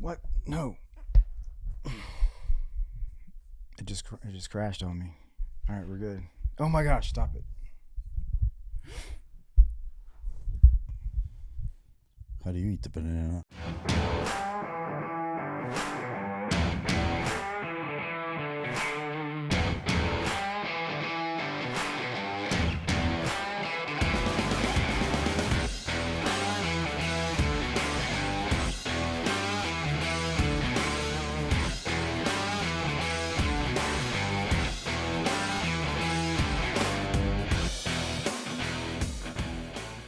What? No. It just crashed on me. All right, we're good. Oh my gosh, stop it. How do you eat the banana?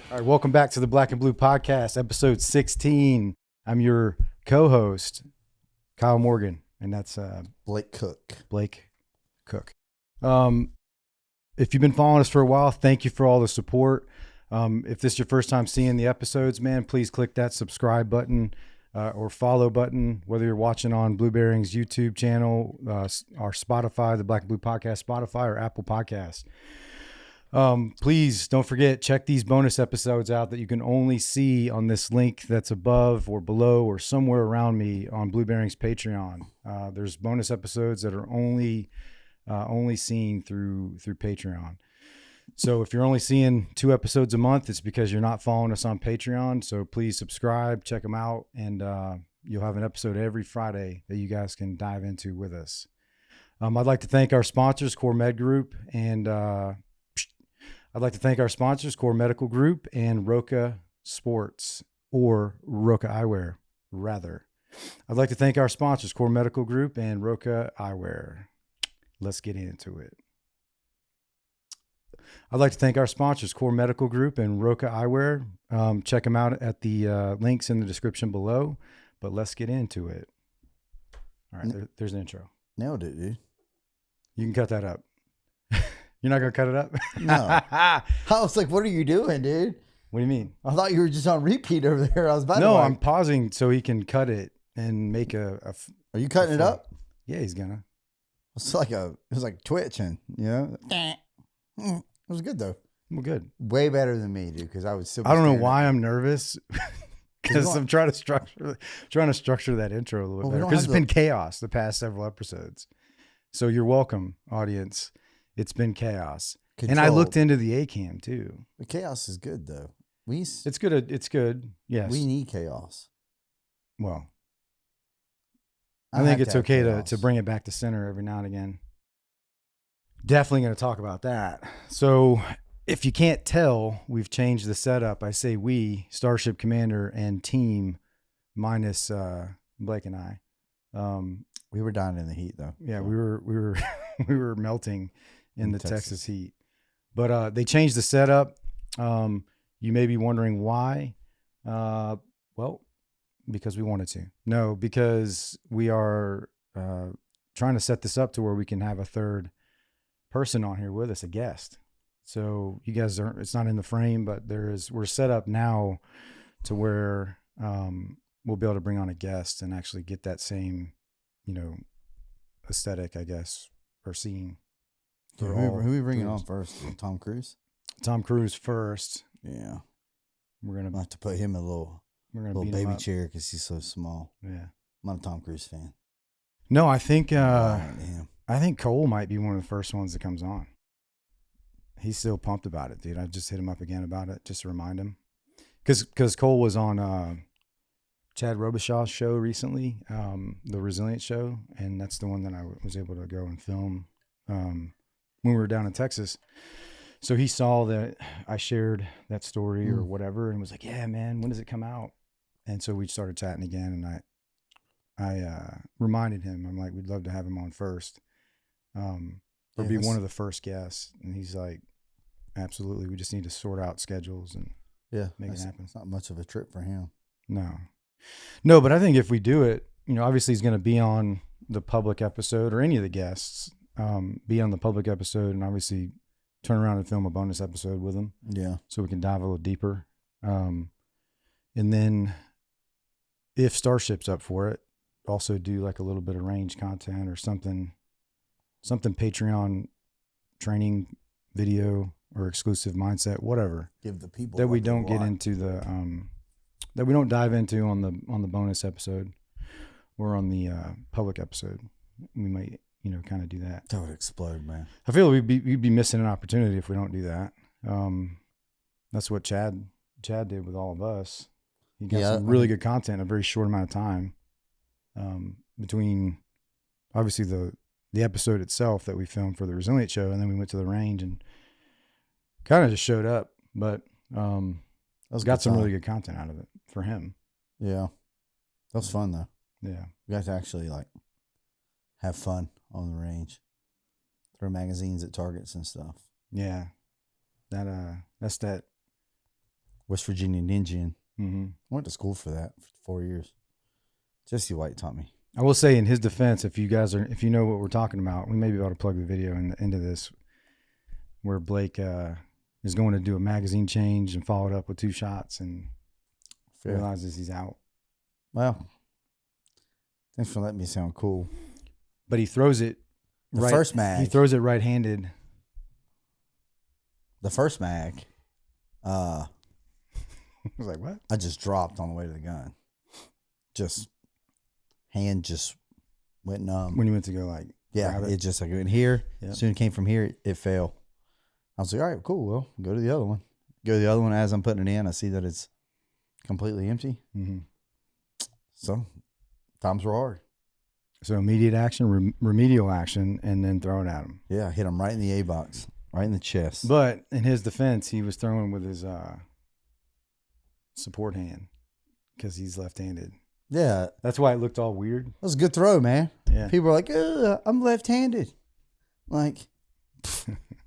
All right, welcome back to the Blk Blu Podcast, episode 16. I'm your co-host, Kyle Morgan, and that's Blake Cook. Blake Cook. If you've been following us for a while, thank you for all the support. If this is your first time seeing the episodes, man, please click that subscribe button or follow button, whether you're watching on Blue Bearing's YouTube channel, our Spotify, the Blk Blu Podcast, Spotify, or Apple Podcasts. Please don't forget, check these bonus episodes out that you can only see on this link that's above or below or somewhere around me on Blue Bearing's Patreon. There's bonus episodes that are only seen through Patreon. So if you're only seeing 2 episodes a month, it's because you're not following us on Patreon. So please subscribe, check them out, and you'll have an episode every Friday that you guys can dive into with us. I'd like to thank our sponsors, Core Med Group, and I'd like to thank our sponsors, Core Medical Group and ROKA Sports, or ROKA Eyewear, rather. I'd like to thank our sponsors, Core Medical Group and ROKA Eyewear. Let's get into it. I'd like to thank our sponsors, Core Medical Group and ROKA Eyewear. Check them out at the links in the description below, but let's get into it. All right, there's an intro. Nailed it, dude. You can cut that up. You're not going to cut it up? No. I was like, what are you doing, dude? What do you mean? I thought you were just on repeat over there. I was about No, to I'm pausing so he can cut it and make Are you cutting it up? Yeah, he's gonna. It was like twitching, you know? It was good, though. Well, good. Way better than me, dude, because I was I don't know why I'm nervous. Because I'm trying to structure that intro a little bit better. Because it's been chaos the past several episodes. So you're welcome, audience. It's been chaos. And I looked into the A-cam too. The chaos is good though. It's good. It's good. Yes. We need chaos. Well, I think it's okay to bring it back to center every now and again. Definitely going to talk about that. So if you can't tell, we've changed the setup. I say we, Starship Commander and team, minus Blake and I. We were dying in the heat though. Yeah, we were melting in the Texas heat. But they changed the setup. You may be wondering why. Well, because we wanted to. No, because we are trying to set this up to where we can have a third person on here with us, a guest. So you guys it's not in the frame, but we're set up now to where we'll be able to bring on a guest and actually get that same, aesthetic, I guess, or scene. Who are we bringing on first? Tom Cruise? Tom Cruise first. Yeah. We're going to have to put him in a little baby chair because he's so small. Yeah. I'm not a Tom Cruise fan. No, I think Cole might be one of the first ones that comes on. He's still pumped about it, dude. I just hit him up again about it just to remind him. Because Cole was on Chad Robichaux's show recently, the Resilience show, and that's the one that I was able to go and film when we were down in Texas. So he saw that I shared that story or whatever and was like, yeah, man, when does it come out? And so we started chatting again, and I reminded him, I'm like, we'd love to have him on first or be one of the first guests. And he's like, absolutely. We just need to sort out schedules and make it happen. It's not much of a trip for him. No, but I think if we do it, obviously he's going to be on the public episode, or any of the guests be on the public episode, and obviously turn around and film a bonus episode with him. Yeah. So we can dive a little deeper. And then if Starship's up for it, also do like a little bit of range content or something Patreon training video or exclusive mindset, whatever. Give the people that we don't get into that we don't dive into on the bonus episode. or on the public episode. We might, kind of do that. That would explode, man. I feel we'd be missing an opportunity if we don't do that. That's what Chad did with all of us. He got some really good content in a very short amount of time. Between obviously the episode itself that we filmed for the Resilient Show, and then we went to the range and kind of just showed up, but got some really good content out of it for him. Yeah, that was fun though. Yeah, we got to actually have fun on the range, throw magazines at targets and stuff. Yeah, that's that West-Virginian Ninja. Mm-hmm. I went to school for that for 4 years. Jesse White taught me. I will say in his defense, if you know what we're talking about, we may be able to plug the video into this, where Blake is going to do a magazine change and follow it up with 2 shots and realizes he's out. Well, thanks for letting me sound cool. But he throws it first mag. He throws it right-handed. The first mag. I was like, what? I just dropped on the way to the gun. Hand just went numb. When you went to go it just went here. Yep. As soon as it came from here, it fell. I was like, all right, cool. Well, go to the other one. Go to the other one. As I'm putting it in, I see that it's completely empty. Mm-hmm. So times were hard. So immediate action, remedial action, and then throw it at him. Yeah, hit him right in the A box, right in the chest. But in his defense, he was throwing with his support hand because he's left-handed. Yeah. That's why it looked all weird. That was a good throw, man. Yeah. People are like, I'm left-handed. Like,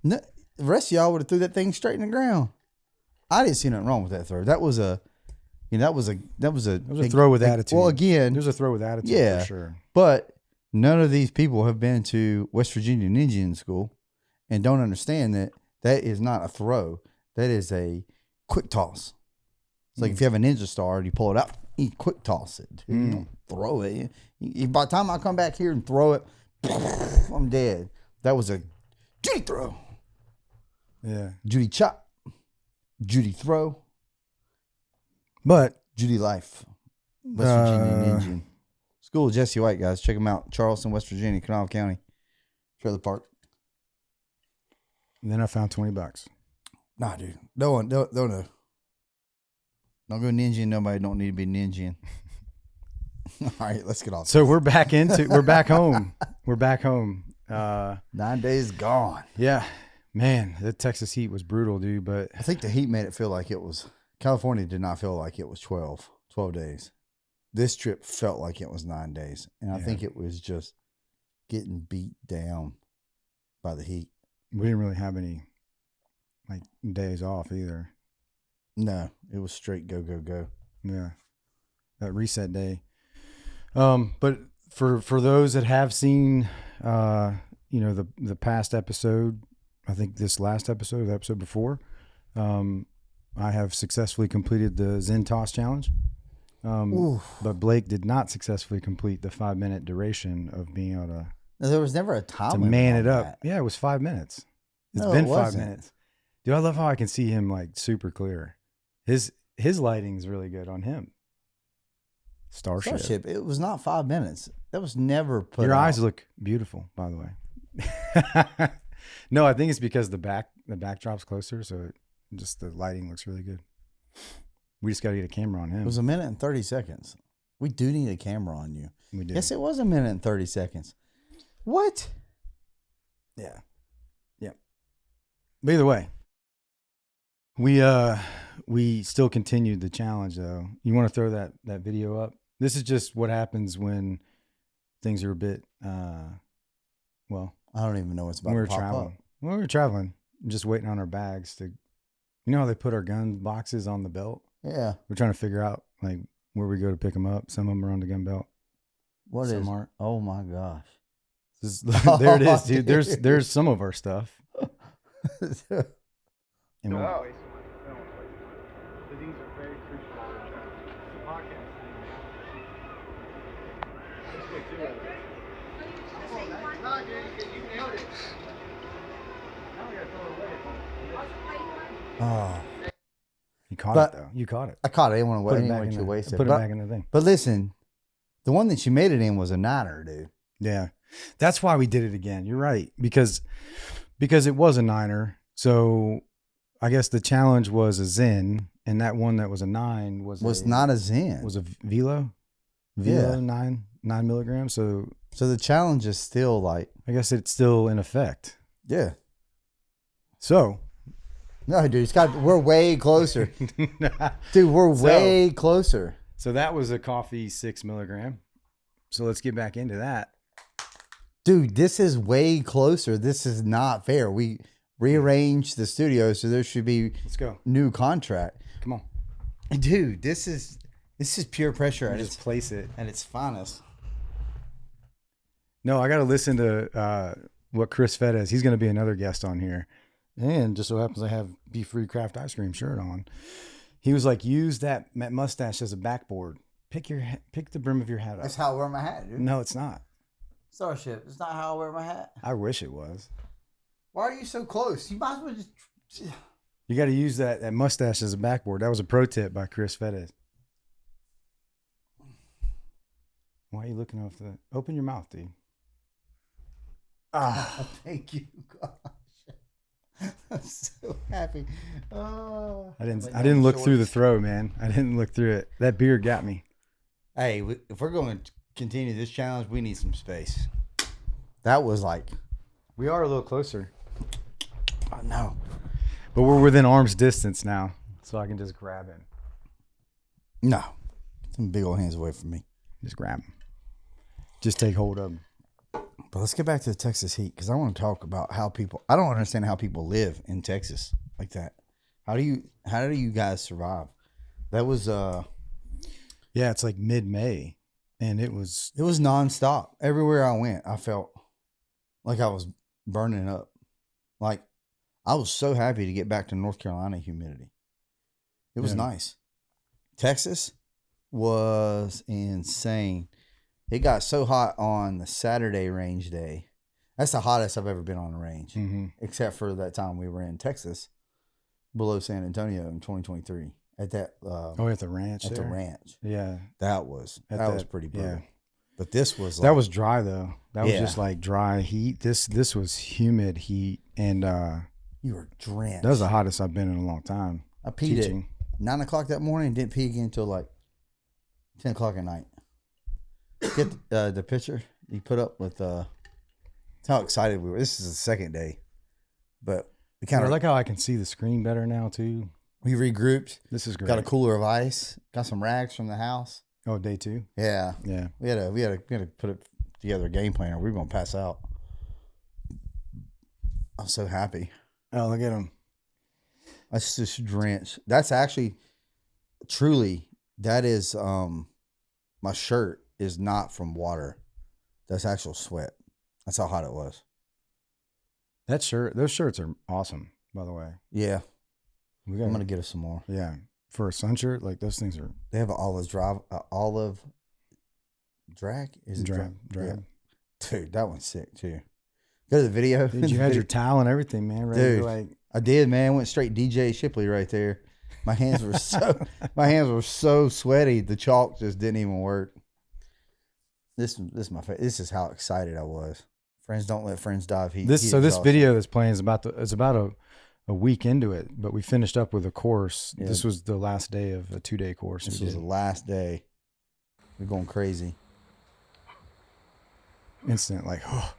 no, the rest of y'all would have threw that thing straight in the ground. I didn't see nothing wrong with that throw. That was a throw with attitude. Well, again, there's a throw with attitude, yeah, for sure. But none of these people have been to West-Virginian Ninja School and don't understand that is not a throw. That is a quick toss. It's like if you have a ninja star and you pull it out, you quick toss it. You don't throw it. By the time I come back here and throw it, I'm dead. That was a Judy throw. Yeah. Judy chop. Judy throw. But Judy life. West-Virginian Ninja School of Jesse White, guys. Check them out. Charleston, West Virginia, Kanawha County. Trailer Park. And then I found $20. Nah, dude. Don't know. Don't go ninja. Nobody don't need to be ninja. All right, let's get off. So we're back home. We're back home. 9 days gone. Yeah, man, the Texas heat was brutal, dude. But I think the heat made it feel like it was. California did not feel like it was 12 days. This trip felt like it was 9 days. And I think it was just getting beat down by the heat. We didn't really have any days off either. No, it was straight go, go, go. Yeah. That reset day. But for those that have seen the past episode, I think this last episode, the episode before, I have successfully completed the Zen Toss Challenge. But Blake did not successfully complete the 5-minute duration of being able to. No, there was never a time to man it up. Yeah, it was 5 minutes. It's been 5 minutes. Dude, I love how I can see him super clear. His lighting's really good on him. Starship. It was not 5 minutes. That was never put Your out. eyes look beautiful, by the way. No, I think it's because the backdrop's closer, so just the lighting looks really good. We just got to get a camera on him. It was 1 minute and 30 seconds. We do need a camera on you. We do. Yes, it was 1 minute and 30 seconds. What? Yeah. But either way, we still continued the challenge though. You want to throw that video up? This is just what happens when things are a bit well. I don't even know what's about to pop up. When we were traveling, just waiting on our bags to, how they put our gun boxes on the belt? Yeah. We're trying to figure out where we go to pick them up. Some of them are on the gun belt. Some aren't. Oh my gosh. There it is, dude. There's some of our stuff. And No. These are very crucial to the track. The podcast thing. That's what do it. No, dude, you nailed it. Now we gotta throw it away. Oh. You caught it though. You caught it. I caught it. I didn't want to waste it. Put it back in the thing. But listen, The one that you made it in was a niner, dude. Yeah. That's why we did it again. You're right. Because it was a niner. So I guess the challenge was a Zen, and that one that was a 9 was not a Zen. Was a Velo. Yeah. 9 milligrams. So the challenge is still like, I guess it's still in effect. yeah. So No, dude, we're way closer. Dude, we're way closer. So that was a coffee 6 milligram. So let's get back into that. Dude, this is way closer. This is not fair. We rearranged the studio, so there should be Let's go. new contract. Come on. Dude, this is pure pressure Just place it. at its finest. No, I got to listen to what Chris Fedez. He's going to be another guest on here. And just so happens I have Be Free Craft Ice Cream shirt on. He was like, use that mustache as a backboard. Pick the brim of your hat up. That's how I wear my hat, dude. No, it's not. Starship. It's not how I wear my hat. I wish it was. Why are you so close? You might as well just... You got to use that mustache as a backboard. That was a pro tip by Chris Fedez. Why are you looking off the... Open your mouth, dude. Ah, thank you, gosh. I'm so happy. Oh. I didn't look through the throw, man. I didn't look through it. That beard got me. Hey, if we're going to continue this challenge, we need some space. That was like... We are a little closer. I know. But we're within arm's distance now, so I can just grab him. No. Some big old hands away from me. Just grab him. Just take hold of him. But let's get back to the Texas heat, because I want to talk about how people... I don't understand how people live in Texas like that. How do you guys survive? That was... Yeah, it's like mid-May, and it was... It was nonstop. Everywhere I went, I felt like I was burning up. Like, I was so happy to get back to North Carolina humidity. It was nice. Texas was insane. It got so hot on the Saturday range day. That's the hottest I've ever been on a range, except for that time we were in Texas, below San Antonio in 2023 at that. at the ranch. At the ranch. Yeah, that was pretty brutal. Yeah. But this was that was dry though. That was just like dry heat. This was humid heat, and you were drenched. That was the hottest I've been in a long time. I peed at 9 o'clock that morning and didn't pee again until like 10 o'clock at night. Get the picture you put up with how excited we were. This is the second day, but we kind I of like how I can see the screen better now too. We regrouped. This is great. Got a cooler of ice. Got some rags from the house. Oh, day 2. Yeah, yeah. We had to put it together a game plan, or we were gonna pass out. I'm so happy. Oh, look at him. That's just drenched. That's actually, truly, that is my shirt is not from water. That's actual sweat. That's how hot it was. Those shirts are awesome, by the way. Yeah. I'm going to get us some more. Yeah. For a sun shirt, like those things are. They have an olive drag? Is it drab? Yeah. Dude, that one's sick too. Go to the video. Dude, you had your towel and everything, man. Ready Dude, to like... I did, man. Went straight DJ Shipley right there. My hands were so sweaty. The chalk just didn't even work. This is my favorite. This is how excited I was. Friends don't let friends die of heat. This video that's playing is about a week into it, but we finished up with a course. Yeah. This was the last day of a 2-day course. This was the last day. We're going crazy. Instant, like, oh.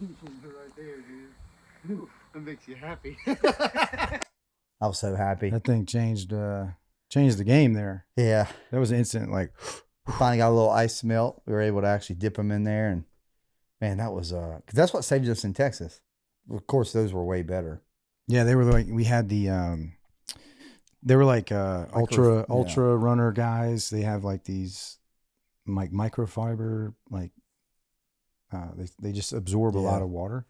Right there, dude. That makes you happy. I was so happy. That thing changed the game there. Yeah. That was an instant, like. We finally got a little ice melt. We were able to actually dip them in there, and man, that was cause that's what saved us in Texas. Of course, those were way better. Yeah, they were like, we had the they were like ultra runner guys. They have like these like microfiber, like they just absorb a lot of water.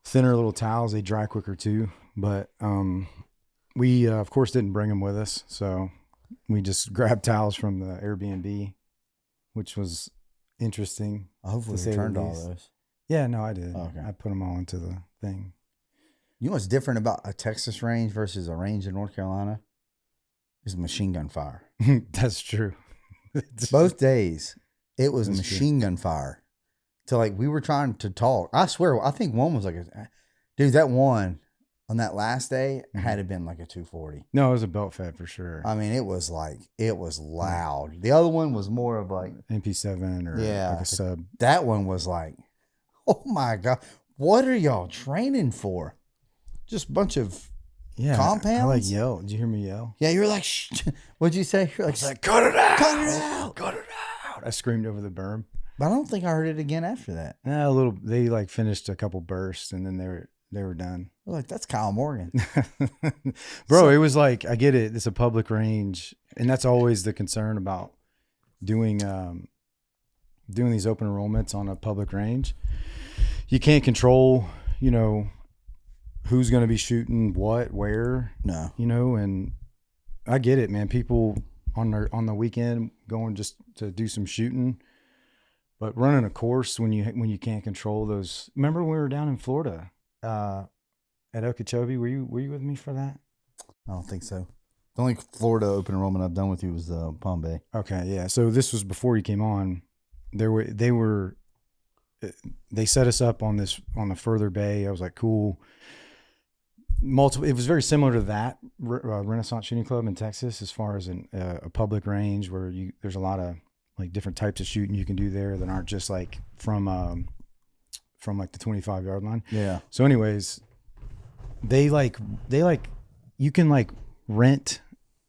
Thinner little towels, they dry quicker too. But we of course didn't bring them with us, so we just grabbed towels from the Airbnb, which was interesting. I hopefully returned all those. Yeah, no, I did. Okay. I put them all into the thing. You know what's different about a Texas range versus a range in North Carolina? is machine gun fire. That's true. Both days, it was That's machine gun fire. So like we were trying to talk. I swear, I think one was like dude, that one on that last day had to have been like a 240. No, it was a belt fed for sure. I mean, it was loud. The other one was more of like MP7 or like a sub. That one was like, oh my God, what are y'all training for? Just a bunch of compounds. I like yell. Did you hear me yell? Yeah, you're like, shh. What'd you say? You're like, cut it out, cut it out, cut it out. I screamed over the berm. But I don't think I heard it again after that. A little. They like finished a couple bursts and then they were done. Like, that's Kyle Morgan. Bro, it was like, I get it. It's a public range. And that's always the concern about doing these open enrollments on a public range. You can't control, who's going to be shooting what, where. No. And I get it, man. People on the weekend going just to do some shooting. But running a course when you can't control those. Remember when we were down in Florida at Okeechobee? Were you with me for that? I don't think so. The only Florida open enrollment I've done with you was Palm Bay. Okay, yeah. So this was before you came on. They set us up on the further bay. I was like, cool. It was very similar to that Renaissance Shooting Club in Texas, as far as a public range where there's a lot of like different types of shooting you can do there that aren't just like from like the 25-yard line. Yeah. So anyways, they you can like rent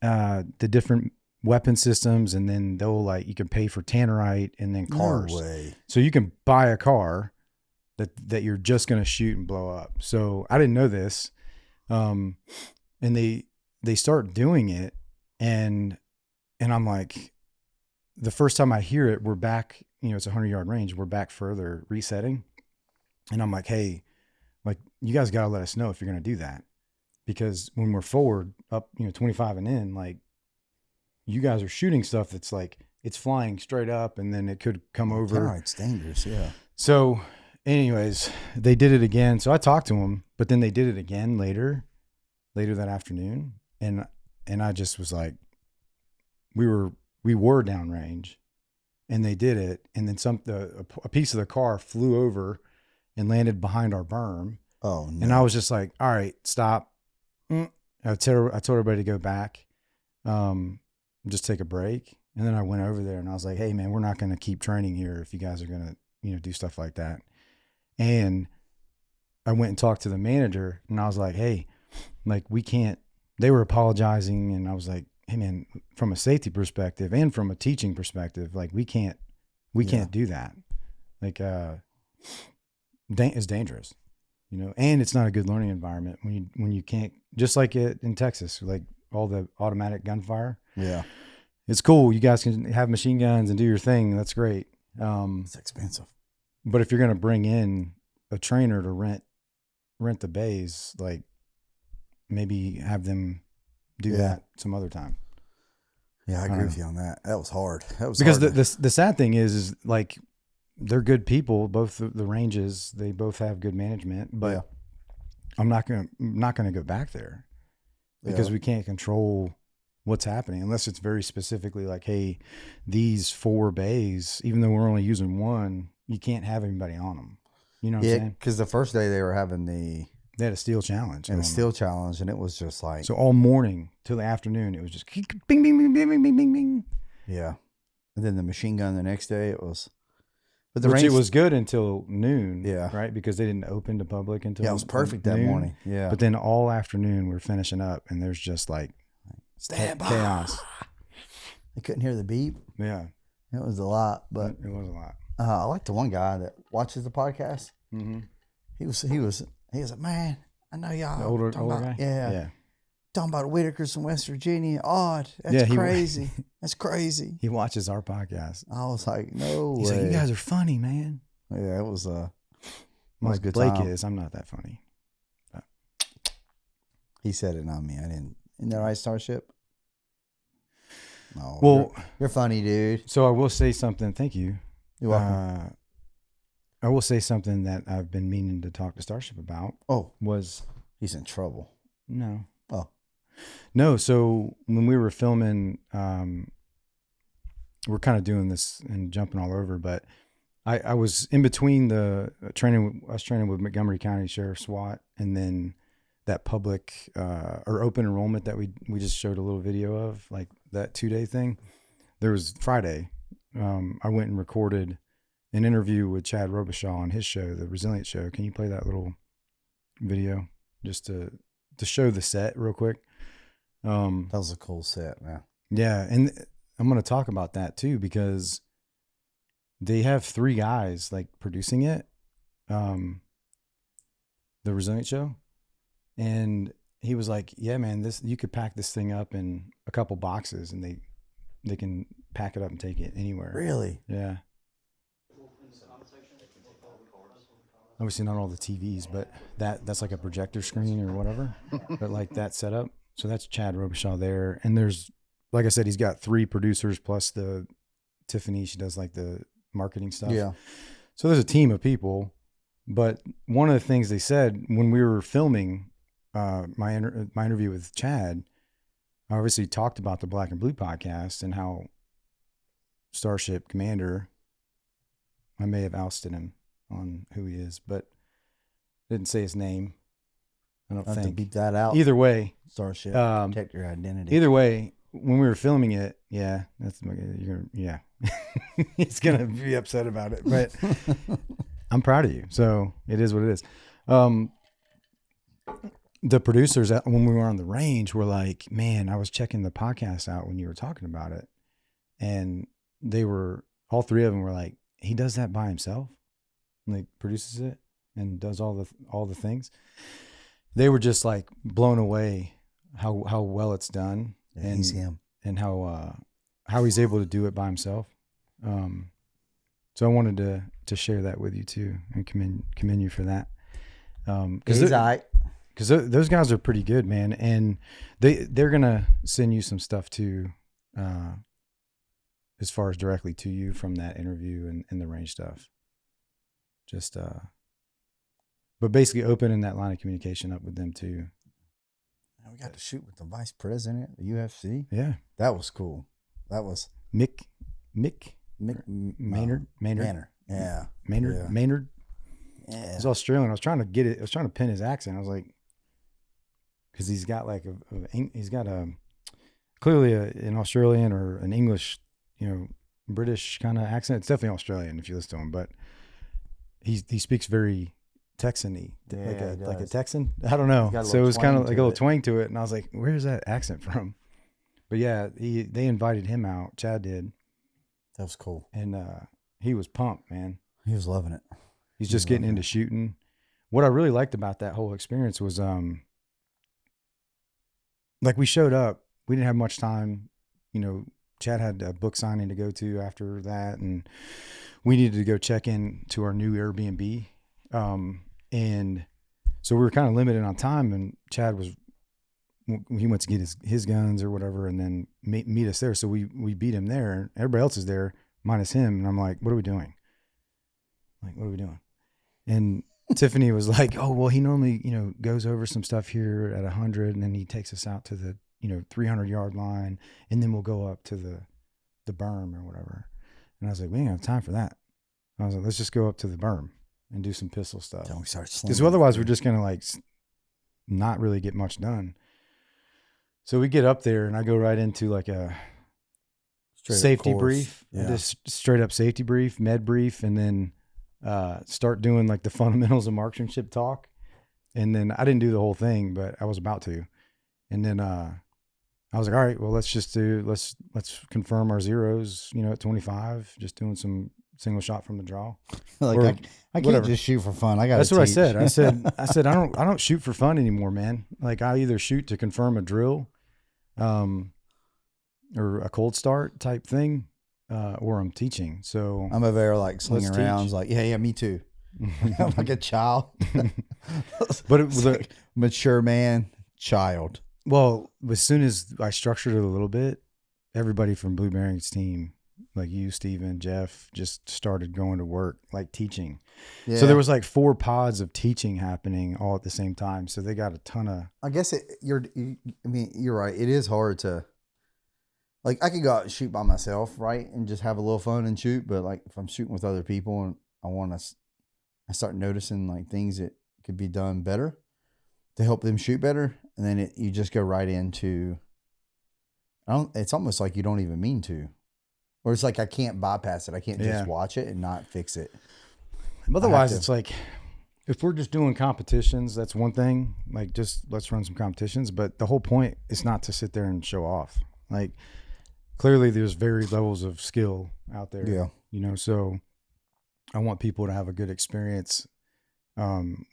the different weapon systems, and then you can pay for tannerite and then cars. No way. So you can buy a car that you're just going to shoot and blow up. So I didn't know this. And they start doing it, and I'm like, the first time I hear it, we're back, it's a 100-yard range. We're back further resetting. And I'm like, hey, like, you guys got to let us know if you're going to do that, because when we're forward up, 25 and in, like, you guys are shooting stuff that's like, it's flying straight up and then it could come over. It's dangerous. Yeah. So anyways, they did it again. So I talked to them, but then they did it again later that afternoon. And I just was like, we were downrange, and they did it. And then a piece of the car flew over and landed behind our berm. Oh, no. And I was just like, all right, stop. I told everybody to go back, just take a break. And then I went over there and I was like, hey man, we're not going to keep training here if you guys are going to, do stuff like that. And I went and talked to the manager, and I was like, hey, like, we can't. They were apologizing, and I was like, hey man, from a safety perspective and from a teaching perspective, like, we can't do that. Like, it's dangerous, and it's not a good learning environment when you can't, just like it in Texas, like all the automatic gunfire. Yeah. It's cool. You guys can have machine guns and do your thing. That's great. It's expensive. But if you're going to bring in a trainer to rent the bays, like, maybe have them do that some other time. Yeah, I agree with you on that. That was hard. Because the sad thing is like, they're good people, both the ranges, they both have good management, but I'm not going to go back there because we can't control what's happening unless it's very specifically like, hey, these 4 bays, even though we're only using one, you can't have anybody on them. You know what I'm saying? Because the first day they were having they had a steel challenge. And a steel challenge, and it was just like, so all morning till the afternoon, it was just bing, bing, bing, bing, bing, bing, bing, bing. Yeah. And then the machine gun the next day, it was, but it was good until noon. Yeah. Right. Because they didn't open to public until it was perfect that noon. morning. Yeah. But then all afternoon we're finishing up, and there's just like stand by. Chaos. I couldn't hear the beep. Yeah. It was a lot, but it was a lot. I like the one guy that watches the podcast. Mm-hmm. He was like, man, I know y'all. The older about, guy? Yeah. Talking about Whitakers from West Virginia. Odd. That's crazy. That's crazy. He watches our podcast. I was like, no He's way. like, you guys are funny, man. Yeah, it was a good Blake time. is. I'm not that funny. But. He said it, not me. I didn't. Isn't that right, Starship? No. Well, you're funny, dude. So I will say something. Thank you. You're welcome. I will say something that I've been meaning to talk to Starship about. Oh, was he's in trouble. No. Oh, No, so when we were filming, we're kind of doing this and jumping all over, but I was in between the training. I was training with Montgomery County Sheriff SWAT, and then that public or open enrollment that we just showed a little video of, like that 2-day thing. There was Friday. I went and recorded an interview with Chad Robichaux on his show, the Resilient Show. Can you play that little video just to show the set real quick? That was a cool set, man. Yeah, and I'm going to talk about that too, because they have 3 guys like producing it, the Resilient Show, and he was like, "Yeah, man, you could pack this thing up in a couple boxes, and they can pack it up and take it anywhere." Really? Yeah. Obviously not all the TVs, but that's like a projector screen or whatever. But like that setup. So that's Chad Robichaux there. And there's, like I said, he's got 3 producers plus the Tiffany. She does like the marketing stuff. Yeah. So there's a team of people. But one of the things they said when we were filming my interview with Chad, I obviously talked about the Blk Blu Podcast and how Starship Commander, I may have ousted him on who he is, but didn't say his name. I don't Have to think. beat that out. Either way, Starship, protect your identity. either way, when we were filming it, yeah, he's gonna be upset about it, but I'm proud of you. So it is what it is. The producers, when we were on the range, were like, "Man, I was checking the podcast out when you were talking about it," and all 3 of them were like, "He does that by himself." Like produces it and does all the things. They were just like blown away how well it's done, Yeah, and he's him. and how he's able to do it by himself. So I wanted to share that with you too, and commend you for that. He's all right. Because those guys are pretty good, man, and they're gonna send you some stuff too, as far as directly to you from that interview and the range stuff. Just but basically opening that line of communication up with them too. We got to shoot with the vice president of the UFC. Yeah, That was cool. That was Mick Maynard. Maynard. Yeah. Maynard. Yeah. Maynard. Yeah. He's Australian. I was trying to get it. I was trying to pin his accent. I was like, because he's got like he's got clearly an Australian or an English, British kind of accent. It's definitely Australian if you listen to him, but he speaks very Texan-y, Yeah, like a Texan. I don't know. Got a So it little was kind of twang like to a little it. twang to it, and I was like, "Where's that accent from?" But yeah, they invited him out. Chad did, That was cool. and he was pumped, man. He was loving it. He's just getting into shooting. What I really liked about that whole experience was, like we showed up, we didn't have much time. Chad had a book signing to go to after that, and we needed to go check in to our new Airbnb. And so we were kind of limited on time, and Chad he went to get his guns or whatever, and then meet us there. So we beat him there. Everybody else is there minus him. And I'm like, what are we doing? And Tiffany was like, oh, well, he normally, goes over some stuff here at 100, and then he takes us out to the, 300-yard line, and then we'll go up to the berm or whatever. And I was like, we ain't have time for that. I was like, let's just go up to the berm and do some pistol stuff. Then we start Because slinging. otherwise we're just going to like not really get much done. So we get up there, and I go right into like a Straight up safety course. brief, Yeah. just straight up safety brief, med brief, and then start doing like the fundamentals of marksmanship talk. And then I didn't do the whole thing, but I was about to. And then I was like, all right, well, let's confirm our zeros, at 25, just doing some single shot from the draw. Like Or I can't whatever. just shoot for fun. I got. That's what I said. I said, I don't shoot for fun anymore, man. Like I either shoot to confirm a drill, or a cold start type thing, or I'm teaching. So I'm over there like slinging Let's rounds. teach. Like yeah, me too. I'm like a child. but it was Like mature man, child. well, as soon as I structured it a little bit, everybody from Blue Bearing's team like you, Steven, Jeff, just started going to work, like teaching. Yeah. So there was like 4 pods of teaching happening all at the same time. So they got a ton of. I guess you're right. It is hard to, like, I could go out and shoot by myself, right, and just have a little fun and shoot. But like, if I'm shooting with other people and I start noticing like things that could be done better to help them shoot better, and then you just go right into. It's almost like you don't even mean to, or it's like I can't bypass it. I can't just watch it and not fix it. Otherwise, it's like, if we're just doing competitions, that's one thing. Like, just let's run some competitions. But the whole point is not to sit there and show off. Like, clearly there's varied levels of skill out there. Yeah. You know, so I want people to have a good experience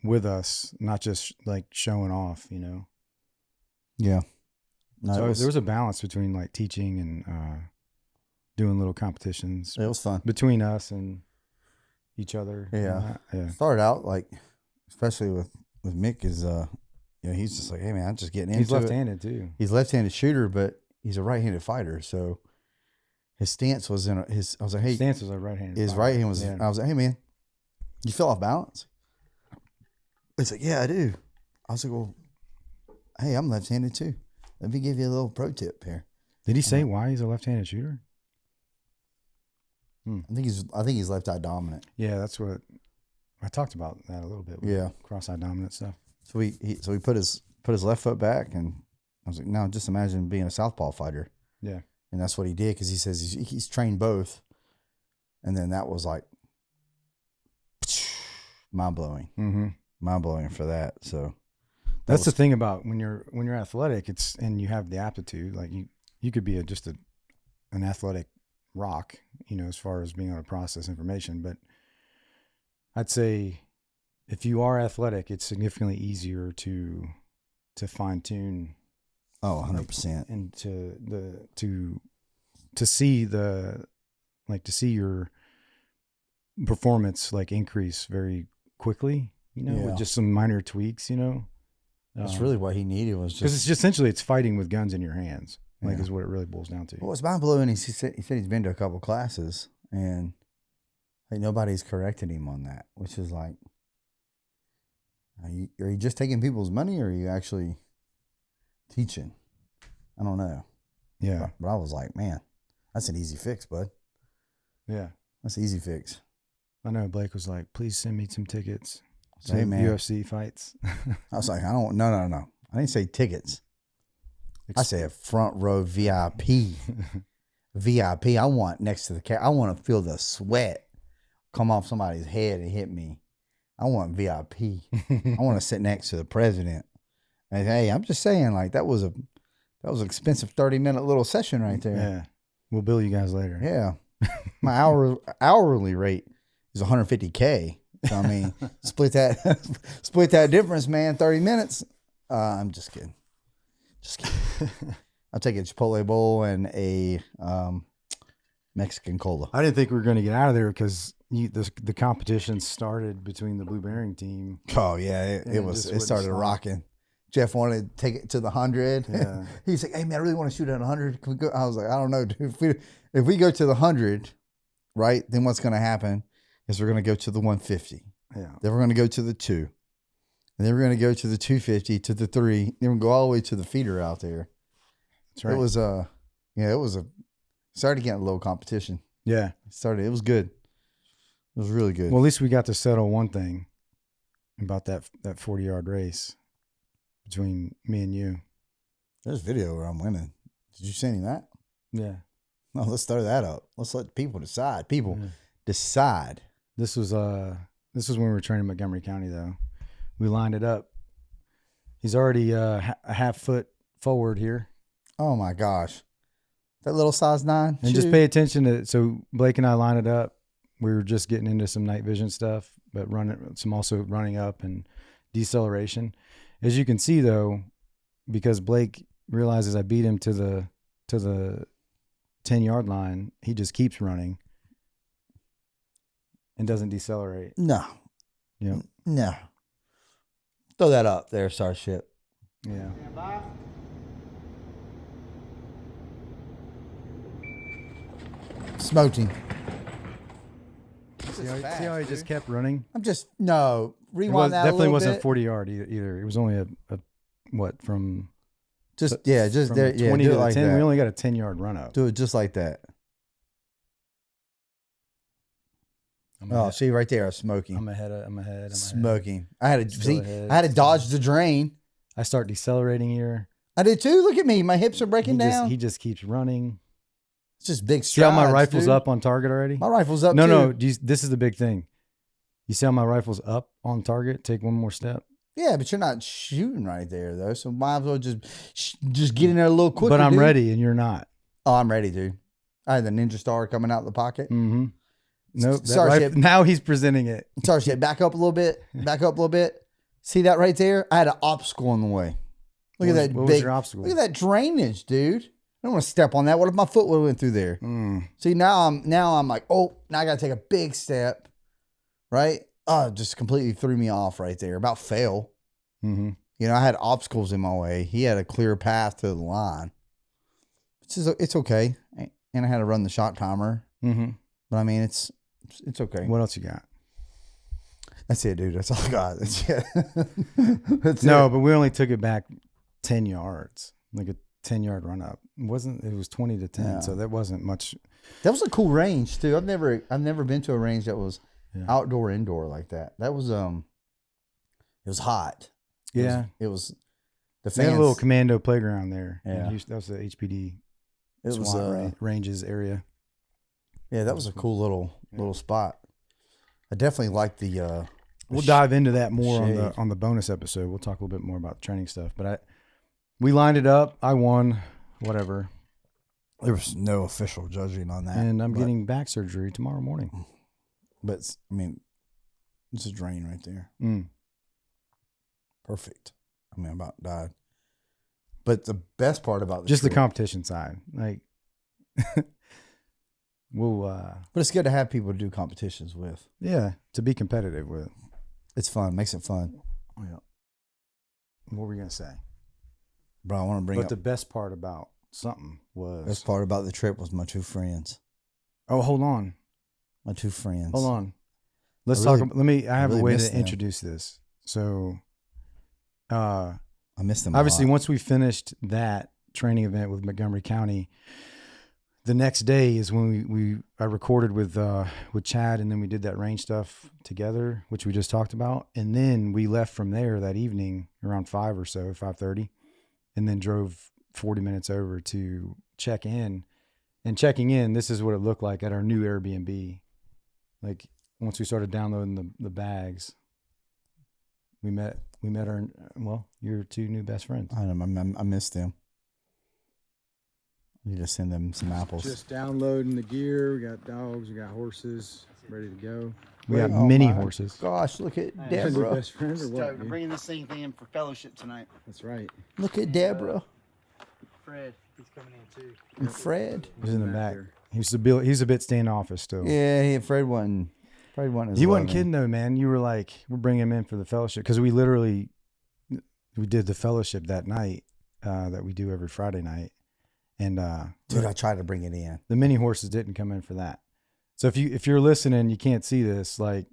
with us, not just like showing off, you know? Yeah. No, So there was a balance between like teaching and doing little competitions. It was fun between us and each other. Yeah. Yeah. Started out like, especially with Mick, is he's just like, hey man, I'm just getting into He's left-handed too. He's a left-handed shooter, but he's a right-handed fighter. So his stance was I was like, hey, stance was a right-handed. His right hand was. Yeah. I was like, hey man, you fell off balance? He's like, yeah, I do. I was like, well, hey, I'm left-handed too. Let me give you a little pro tip here. Did he say why he's a left-handed shooter? I think he's left eye dominant. Yeah, that's what I talked about that a little bit. With cross-eye dominant stuff. So he put his left foot back, and I was like, no, just imagine being a southpaw fighter. Yeah, and that's what he did, because he says he's trained both, and then that was like mind blowing. Mm-hmm. Mind blowing for that. So. That's the thing about when you're athletic, and you have the aptitude. Like you could be just an athletic rock, you know, as far as being able to process information. But I'd say if you are athletic, it's significantly easier to fine tune. Oh, 100%. And to see to see your performance like increase very quickly, you know, with just some minor tweaks, you know. That's really what he needed, was just, because it's just essentially it's fighting with guns in your hands, like is what it really boils down to. Well, it's mind blowing. He said he's been to a couple classes, and like nobody's corrected him on that, which is like, are you just taking people's money, or are you actually teaching? I don't know. Yeah, but I was like, man, that's an easy fix, bud. Yeah, that's an easy fix. I know Blake was like, please send me some tickets. Hey, man. UFC fights. I was like, no. I didn't say tickets. I said front row VIP. VIP. I want next to the cat. I want to feel the sweat come off somebody's head and hit me. I want VIP. I want to sit next to the president. And hey, I'm just saying, like, that was an expensive 30-minute little session right there. Yeah. We'll bill you guys later. Yeah. My hourly rate is $150K. So I mean, split that difference, man. 30 minutes. I'm just kidding. I'll take a Chipotle bowl and a Mexican cola. I didn't think we were going to get out of there because the competition started between the Blue Bearing team. Oh yeah, it started rocking. Jeff wanted to take it to the 100. Yeah. He's like, hey man, I really want to shoot at 100. Can we go? I was like, I don't know, dude. If we go to the 100, right, then what's going to happen is we're going to go to the 150. Yeah. Then we're going to go to the 2. And then we're going to go to the 250, to the 3. Then we're going to go all the way to the feeder out there. That's right. It was started getting a little competition. Yeah. It was good. It was really good. Well, at least we got to settle one thing about that 40-yard race between me and you. There's video where I'm winning. Did you send him that? Yeah. No, let's throw that up. Let's let people decide. Decide. This was when we were training Montgomery County, though. We lined it up. He's already a half foot forward here. Oh my gosh, that little size 9. And just pay attention to. So Blake and I lined it up. We were just getting into some night vision stuff, but also running up and deceleration. As you can see, though, because Blake realizes I beat him to the 10-yard line, he just keeps running and doesn't decelerate. No. Yeah. No. Throw that up there, Starship. Yeah. Smoked him. See how he just kept running? No. It Rewind that a definitely little wasn't bit. 40 yard either. It was only a what from Just from there. 20 Yeah, do to it like 10. that. We only got a 10-yard run up. Do it just like that. I'm Oh, ahead. see right there, I'm smoking. I'm ahead. Smoking. I had to Still see. ahead, I had to still dodge the drain. I start decelerating here. I did too. Look at me. My hips are breaking down. He just keeps running. It's just big See how strides. my rifle's dude. up on target already? My rifle's up. No, too. no. This is the big thing. You see how my rifle's up on target? Take one more step. Yeah, but you're not shooting right there though. So might as well just get in there a little quicker. But I'm dude. ready, and you're not. Oh, I'm ready, dude. I had the Ninja Star coming out of the pocket. Mm-hmm. Nope. Starship. Now he's presenting it. Starship, back up a little bit. Back up a little bit. See that right there? I had an obstacle in the way. Look at that What big. was your obstacle? Look at that drainage, dude. I don't want to step on that. What if my foot would have went through there? See, now I'm like, oh, now I got to take a big step, right? Oh, it just completely threw me off right there. About fail. Mm-hmm. You know, I had obstacles in my way. He had a clear path to the line. It's okay. And I had to run the shot timer. Mm-hmm. But I mean, it's okay. What else you got? That's it, dude. That's all I got. That's it. No, but we only took it back 10 yards, like a 10-yard run up. It was 20 to 10, Yeah. so that wasn't much. That was a cool range too. I've never been to a range that was Yeah. outdoor indoor like that. That was it was hot. Yeah. It was the They had fans. a little commando playground there. in Yeah. Houston. That was the HPD It was SWAT ranges area. yeah, that was a cool little spot. I definitely liked the We'll dive into that more shade. on the bonus episode. We'll talk a little bit more about the training stuff. But we lined it up. I won, whatever. There was no official judging on that. And I'm but- getting back surgery tomorrow morning. But I mean, it's a drain right there. Mm. Perfect. I mean, I about died. But the best part about Just the trip- competition side. Like, we'll, but it's good to have people to do competitions with. yeah, to be competitive with. It's fun. Makes it fun. Oh, yeah. What were you going to say? Bro, I want to bring But up the best part about something was. best part about the trip was my two friends. Oh, hold on. My two friends. Hold on. Let's I really- talk. I have really a way miss to them. introduce this. So, I missed them. obviously, a lot. once we finished that training event with Montgomery County, the next day is when I recorded with Chad, and then we did that range stuff together, which we just talked about, and then we left from there that evening around 5 or so, 5:30, and then drove 40 minutes over to check in. And checking in, this is what it looked like at our new Airbnb. Like once we started downloading the bags, we met your two new best friends. I missed them. You just send them some apples. Just downloading the gear. We got dogs. We got horses ready to go. We got Oh mini my horses. Gosh, look at Your Debra. best friend or what? Stoked. I'm dude? bringing this thing in for fellowship tonight. That's right. Look at Debra Fred, he's coming in too. and Fred. He's in the back. here. He's a bit standoffish still. Yeah, Fred wasn't. as He wasn't loving. kidding though, man. You were like, we're bringing him in for the fellowship because we did the fellowship that night that we do every Friday night, and Dude, I tried to bring it in. the mini horses didn't come in for that. So if you're listening, you can't see this. Like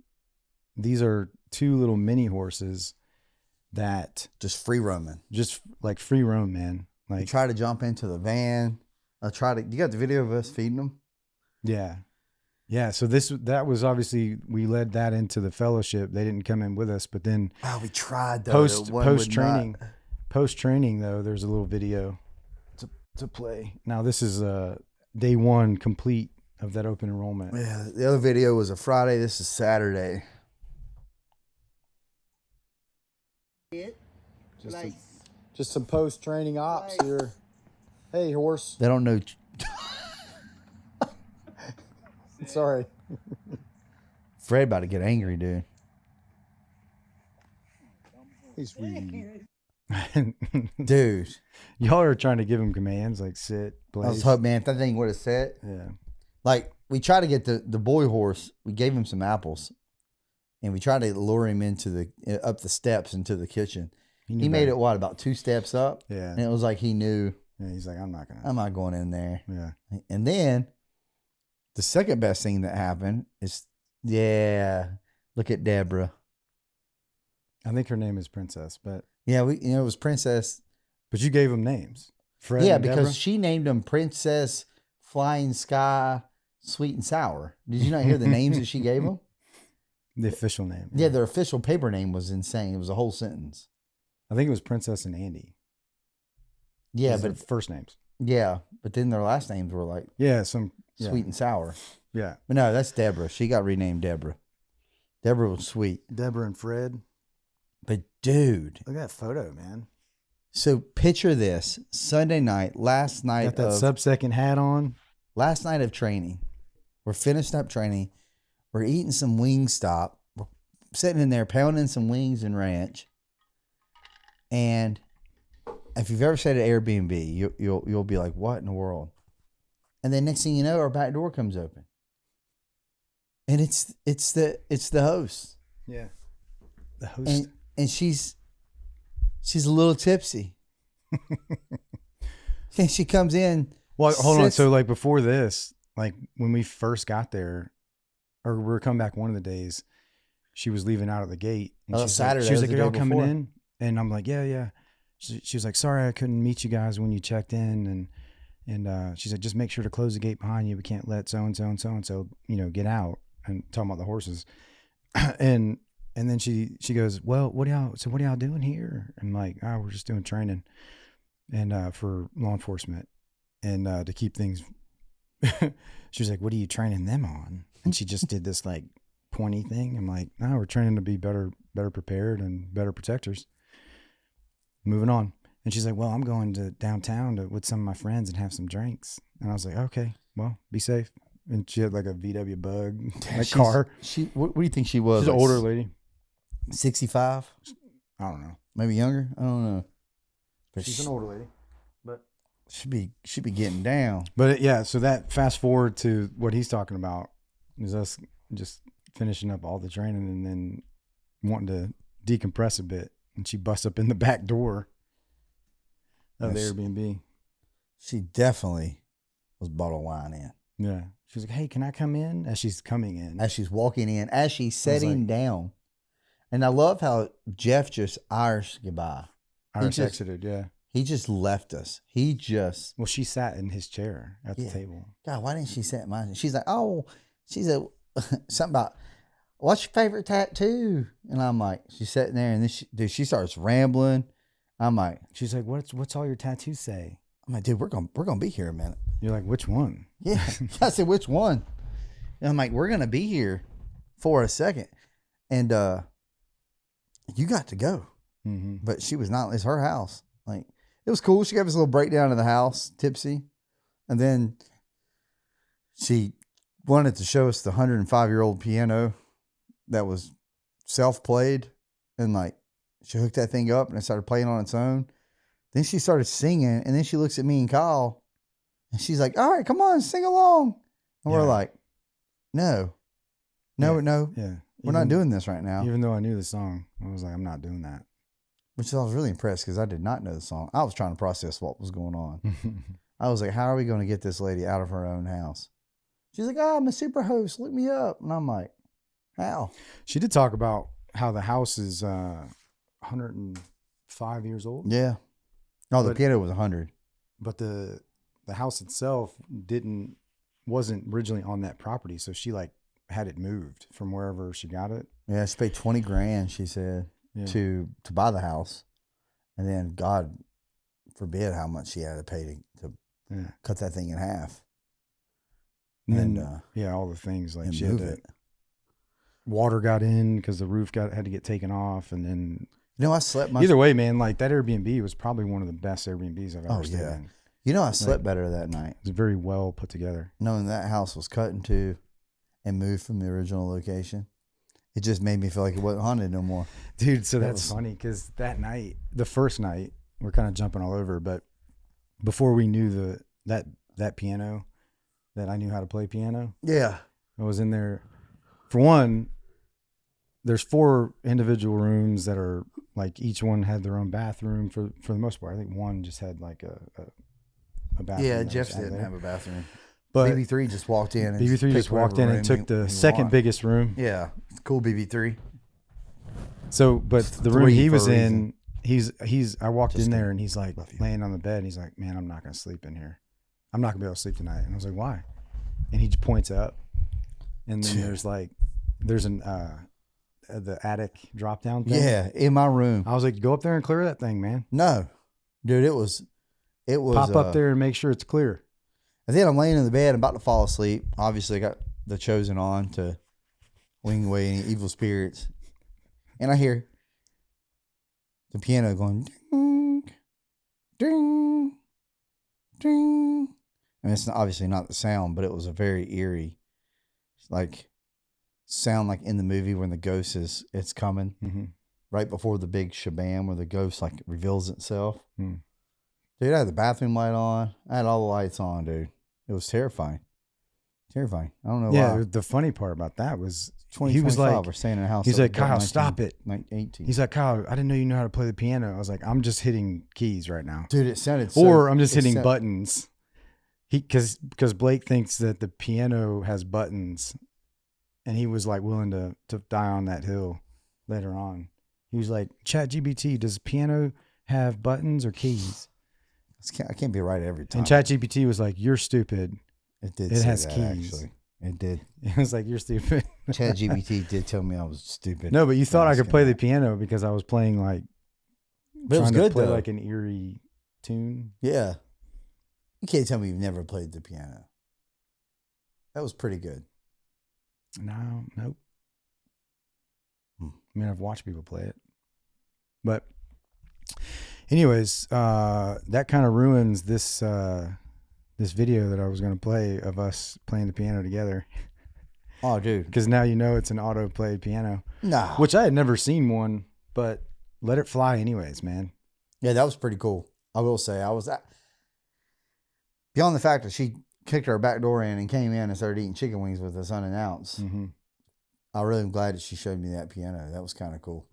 these are two little mini horses that Just free roaming. just like free roam, man. I Like tried to jump into the van. You got the video of us feeding them? yeah. So that was obviously we led that into the fellowship. They didn't come in with us, but then Oh, we tried though. post training though, there's a little video to play. Now this is day one complete of that open enrollment. Yeah, the other video was a Friday. This is Saturday. Just some post training ops here. Hey, horse. They don't know. Sorry. Fred about to get angry, dude. He's reading. Dude, Y'all are trying to give him commands like sit, I was place. hoping, man, if that thing would have said, Yeah. like, we tried to get the boy horse. We gave him some apples, and we tried to lure him into up the steps into the kitchen. knew He made better. it about 2 steps up, Yeah. and it was like he knew Yeah. He's like, I'm not gonna. I'm not going in there. Yeah. And then The second best thing that happened is, look at Debra. I think her name is Princess, but Yeah, it was Princess. but you gave them names. Fred Yeah, and because Debra? she named them Princess, Flying Sky, Sweet and Sour. Did you not hear the names that she gave them? The official name. Yeah, their official paper name was insane. It was a whole sentence. I think it was Princess and Andy. Yeah, Those are but first names. but then their last names were like Yeah, Sweet and Sour. Yeah. But no, that's Debra. She got renamed Debra. Debra was sweet. Debra and Fred. But dude, Look at that photo, man. so picture this. Sunday night, last night Got that of sub-second hat on. last night of training. We're finished up training. We're eating some Wingstop. We're sitting in there pounding some wings and ranch. And if you've ever stayed at Airbnb, you'll be like, what in the world? And then next thing you know, our back door comes open. And it's the host. Yeah. The host. And she's a little tipsy. And she comes in. Well, hold on. sits- So like before this, like when we first got there, or we were coming back one of the days, she was leaving out of the gate. And Oh, she's Saturday, Like, she was that like, was "Are the y'all day coming before. in?" And I'm like, "Yeah." She was like, "Sorry, I couldn't meet you guys when you checked in." And she said, "Just make sure to close the gate behind you. We can't let so and so get out." And talking about the horses. and then she goes, "Well, what are y'all doing here?" I'm like, "Oh, we're just doing training, and for law enforcement, and to keep things." She was like, "What are you training them on?" And she just did this like pointy thing. I'm like, "No, we're training to be better prepared and better protectors." Moving on. And she's like, "Well, I'm going to downtown with some of my friends and have some drinks." And I was like, "Okay, well, be safe." And she had like a VW Bug, like car. What do you think she was? She's an Like older lady. 65? I don't know. Maybe younger? I don't know. But She's an older lady. But she'd be getting down. yeah, so that fast forward to what he's talking about is us just finishing up all the training and then wanting to decompress a bit. And she busts up in the back door of the Yes. Airbnb. She definitely was bottle wine in. Yeah. She was like, "Hey, can I come in?" As she's coming in. As she's walking in, as she's setting like- down. And I love how Jeff just Irish goodbye. I he just- exited, yeah. He just left us. Well, she sat in his chair at the Yeah. table. God, why didn't she sit in mine? She's like, she said something about, what's your favorite tattoo? And I'm like, she's sitting there and then she starts rambling. I'm like, She's like, "What's all your tattoos say?" dude, we're gonna be here a minute. You're like, "Which one?" Yeah. I said, which one? And I'm like, we're gonna be here for a second. And you got to go. Mm-hmm. But she was not, it's her house. Like, it was cool. She gave us a little breakdown of the house, Tipsy. And then she wanted to show us the 105-year-old piano that was self-played. And like, she hooked that thing up and it started playing on its own. Then she started singing. And then she looks at me and Kyle and she's like, "All right, come on, sing along." And we're Yeah. like, no, Yeah. we're not doing this right now. Even though I knew the song, I was like, "I'm not doing that." Which I was really impressed because I did not know the song. I was trying to process what was going on. I was like, how are we going to get this lady out of her own house? She's like, "I'm a super host. Look me up." And I'm like, how? She did talk about how the house is 105 years old. Yeah. No, the But- piano was 100. But the house itself wasn't originally on that property, so she like had it moved from wherever she got it. Yeah, she paid 20 grand, she said, Yeah. to buy the house. And then God forbid how much she had to pay to Yeah. cut that thing in half. And And, then, all the things like and she had move to, it. water got in because the roof had to get taken off, and then I slept my either way, man, like that Airbnb was probably one of the best Airbnbs I've ever Oh, stayed yeah. in. I slept better that night, It was very well put together. knowing that house was cut in two and moved from the original location. It just made me feel like it wasn't haunted no more. Dude, so That that's was- funny because that night, the first night, we're kind of jumping all over, but before we knew that piano, that I knew how to play piano, Yeah. I was in there. For one, there's 4 individual rooms that are like each one had their own bathroom for the most part. I think one just had like a bathroom. Yeah, that was Jeff's out didn't there. have a bathroom. But BB3 just walked in. And BB3 just picked walked whatever in room and took he the second wanted. biggest room. Yeah, it's cool BB3. So, but the room Three he for was a in, I walked Just in there kidding. and he's like Love you. laying on the bed. And he's like, man, I'm not going to sleep in here. I'm not going to be able to sleep tonight. And I was like, why? And he just points up. And then there's the attic drop down thing. Yeah, in my room. I was like, go up there and clear that thing, man. No, dude, it was. Pop up there and make sure it's clear. And then I'm laying in the bed, about to fall asleep. Obviously, I got the Chosen on to wing away any evil spirits. And I hear the piano going ding, ding, ding. And it's obviously not the sound, but it was a very eerie, like, sound like in the movie when the ghost it's coming Mm-hmm. right before the big shabam where the ghost like reveals itself. Mm. Dude, I had the bathroom light on. I had all the lights on, dude. It was terrifying. Terrifying. I don't know why. The funny part about that was 20, he was like, we're staying in a house. he's that like, was built Kyle, in stop it. 1918. He's like, Kyle, I didn't know you know how to play the piano. I was like, I'm just hitting keys right now. Dude, it sounded Or I'm just hitting buttons. Because Blake thinks that the piano has buttons, and he was like willing to die on that hill later on. He was like, ChatGPT, does piano have buttons or keys? I can't be right every time. And ChatGPT was like, you're stupid. It did. It say has that, keys. Actually, it did. It was like, you're stupid. ChatGPT did tell me I was stupid. No, but you thought I could play the asking piano because I was playing like, But it was trying to good play though. like an eerie tune. that. Yeah. You can't tell me you've never played the piano. That was pretty good. No, nope. Hmm. I mean, I've watched people play it, but anyways, that kind of ruins this this video that I was going to play of us playing the piano together. Oh, dude. Because now you know it's an auto-played piano, Nah. which I had never seen one, but let it fly anyways, man. Yeah, that was pretty cool. I will say, beyond the fact that she kicked our back door in and came in and started eating chicken wings with us unannounced. Mm-hmm. I really am glad that she showed me that piano. That was kind of cool.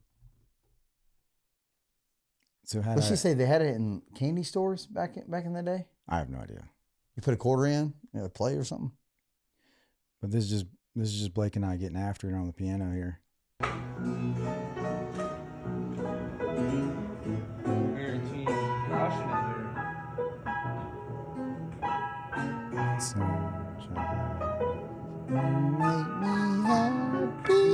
So What she say? They had it in candy stores back in the day. I have no idea, You put a quarter in, play or something. but this is just Blake and I getting after it on the piano here. Make me happy.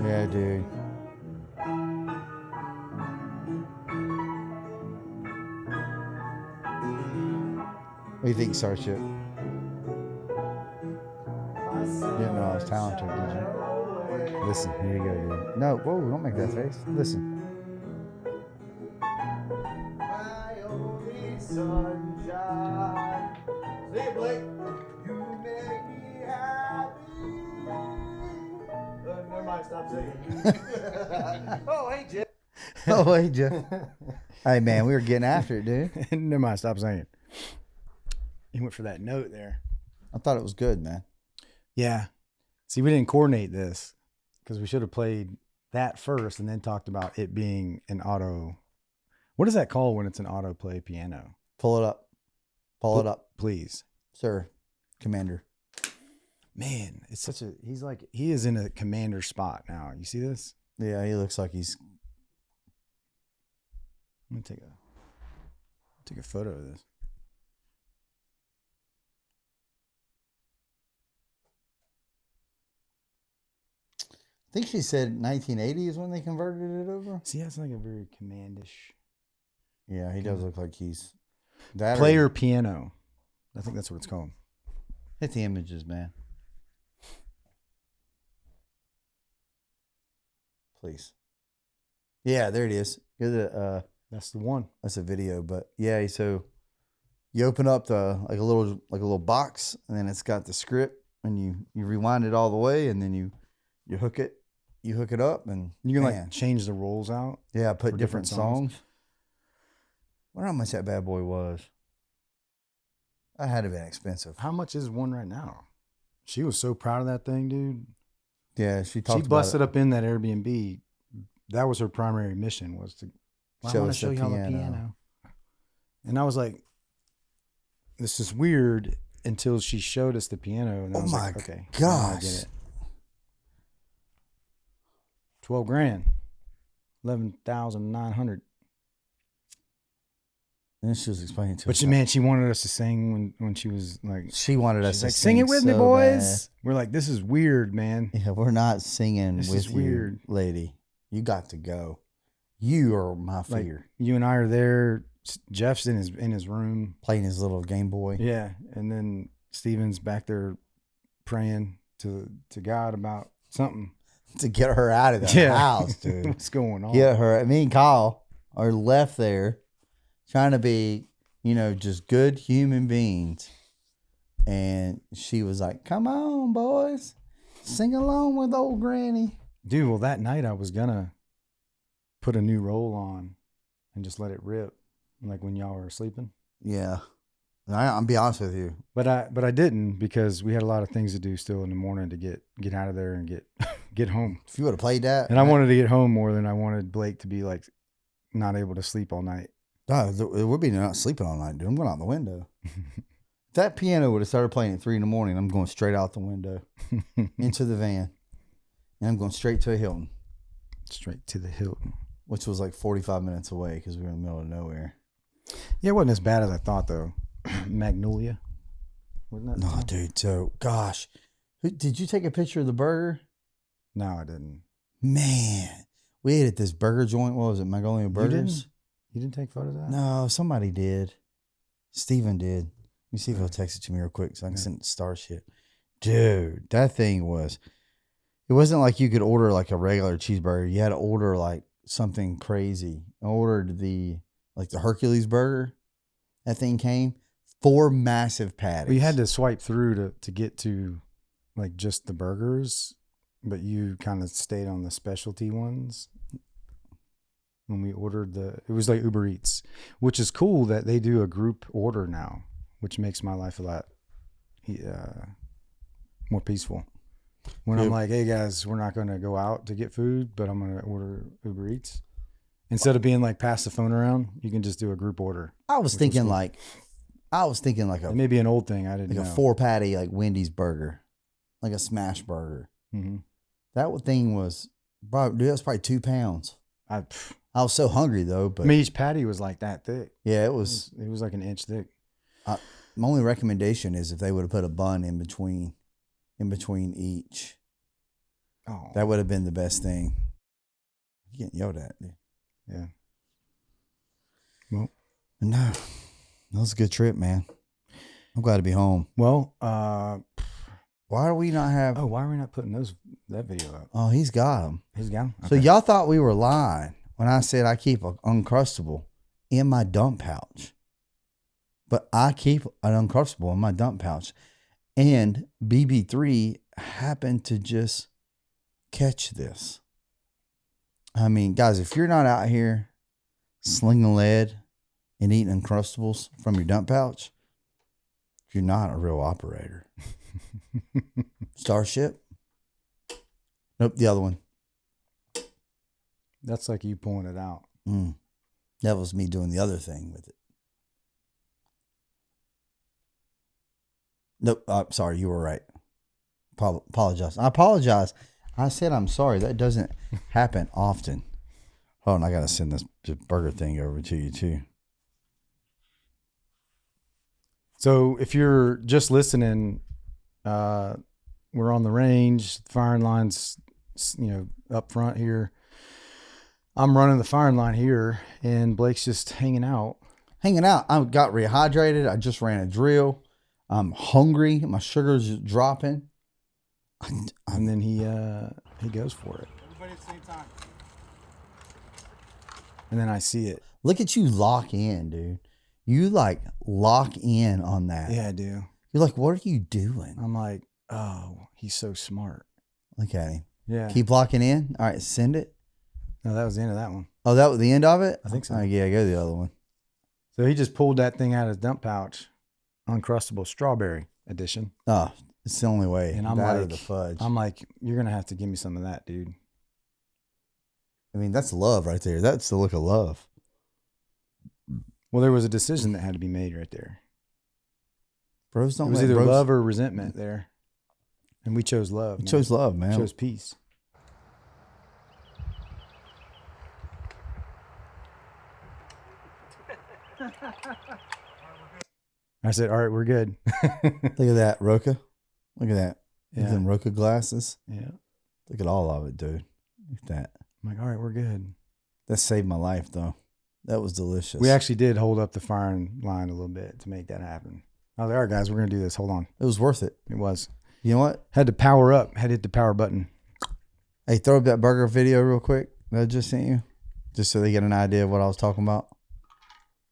Yeah, dude. What do you think, Starship? Didn't know I was talented, did you? Listen, here you go, dude. No, whoa, don't make that face. Listen. My only sunshine. See you, Blake. You make me happy. Never mind, stop singing. Oh, hey, Jeff. Oh, wait, Jeff. Hey, man, we were getting after it, dude. Never mind, stop saying. He went for that note there. I thought it was good, man. Yeah. See, we didn't coordinate this because we should have played that first and then talked about it being an auto. What is that called when it's an auto play piano? Pull it up. Pull it up, Please. sir, Commander. Man, it's such a, he is in a commander spot now. You see this? Yeah, he looks like he's. Let me take a photo of this. I think she said 1980 is when they converted it over. See, that's like a very commandish Yeah, he does look like he's that. player piano. I think that's what it's called. Hit the images, man. Please. Yeah, there it is. That's the one. That's a video, but yeah. So you open up like a little box, and then it's got the script, and you rewind it all the way, and then you hook it. You hook it up, and You can man, like change the rolls out. yeah, put for different different songs. songs. I wonder how much that bad boy was. That had to have been expensive. How much is one right now? She was so proud of that thing, dude. Yeah, she talked She about busted it. up in that Airbnb. That was her primary mission, was to I Show want us to show the you all the piano. piano. And I was like, this is weird until she showed us the piano. And I Oh was my like, okay, now I get gosh. it. 12 grand. 11,900. And she was explaining to But us. she wanted us to sing when she was like, She wanted us she's to like, sing it with me, so boys. We're like, this is weird, man. bad. Yeah, we're not singing This with is you, weird. lady. You got to go. You are my Like, fear. you and I are there. Jeff's in his room. Playing his little Game Boy. Yeah. And then Steven's back there praying to God about something. To get her out of the house, dude. What's going on? Get her. Me and Kyle are left there trying to be, just good human beings. And she was like, come on, boys. Sing along with old granny. Dude, well, that night I was going to put a new roll on and just let it rip, like when y'all were sleeping. Yeah. I'll be honest with you. But I didn't, because we had a lot of things to do still in the morning to get out of there and get home. If you would have played that. And I wanted to get home more than I wanted Blake to be like not able to sleep all night. No, it would be not sleeping all night, dude. I'm going out the window. If that piano would have started playing at 3 a.m, I'm going straight out the window into the van. And I'm going straight to a Hilton, Straight to the Hilton. which was like 45 minutes away because we were in the middle of nowhere. Yeah, it wasn't as bad as I thought, though. Magnolia. Wasn't that? No, dude. So, gosh. Did you take a picture of the burger? No, I didn't. Man, we ate at this burger joint. What was it? Magnolia Burgers? You didn't take photos of that? No, somebody did. Steven did. Let me see if he'll text it to me real quick so I can send it to Starship. Dude, that thing was, it wasn't like you could order like a regular cheeseburger. You had to order like something crazy. I ordered the Hercules burger. That thing came. 4 massive patties. We had to swipe through to get to like just the burgers, but you kind of stayed on the specialty ones. When we ordered it was like Uber Eats, which is cool that they do a group order now, which makes my life a lot more peaceful. When I'm like, hey guys, we're not going to go out to get food, but I'm going to order Uber Eats. Instead of being like pass the phone around, you can just do a group order. I was thinking like It may be an old thing. I didn't know. a 4-patty like Wendy's burger, like a smash burger. Mm-hmm. That thing was, dude, that was probably 2 pounds. I was so hungry though, but I mean, each patty was like that thick. yeah, it was. It was like an inch thick. My only recommendation is if they would have put a bun in between each. Oh, That would have been the best thing. You're getting yelled at, dude. yeah. Well, But no, that was a good trip, man. I'm glad to be home. well. Why do we not have? Oh, why are we not putting that video up? Oh, he's got them. He's got 'em? So Okay. y'all thought we were lying when I said I keep an Uncrustable in my dump pouch. But I keep an Uncrustable in my dump pouch. And BB3 happened to just catch this. I mean, guys, if you're not out here slinging lead and eating Uncrustables from your dump pouch, you're not a real operator. Starship? Nope, the other one. That's like you pulling it out. That was me doing the other thing with it. Nope, sorry, you were right. Apologize. I apologize. I said I'm sorry. That doesn't happen often. Hold on, I got to send this burger thing over to you too. So if you're just listening, we're on the range. Firing line's, up front here. I'm running the firing line here, and Blake's just hanging out. Hanging out. I got rehydrated. I just ran a drill. I'm hungry. My sugar's dropping. And then he goes for it. Everybody at the same time. And then I see it. Look at you lock in, dude. You like lock in on that. Yeah, I do. You're like, what are you doing? I'm like, oh, he's so smart. Look at him. Yeah. Keep locking in. All right, send it. No, that was the end of that one. Oh, that was the end of it? I think so. Oh, yeah, go to the other one. So he just pulled that thing out of his dump pouch. Uncrustable strawberry edition. Oh, it's the only way. And I'm That or like, the fudge. I'm like, you're going to have to give me some of that, dude. I mean, that's love right there. That's the look of love. Well, there was a decision that had to be made right there. Bros don't It was let either bros. love or resentment there. And we chose love. We man. chose love, man. We chose peace. I said, all right, we're good. Look at that, ROKA. Look at that. Look at Yeah. them ROKA glasses. Yeah. Look at all of it, dude. Look at that. I'm like, all right, we're good. That saved my life, though. That was delicious. We actually did hold up the firing line a little bit to make that happen. I was like, all right, guys, we're going to do this. Hold on. It was worth it. It was. You know what? Had to power up. Had to hit the power button. Hey, throw up that burger video real quick that I just sent you, just so they get an idea of what I was talking about.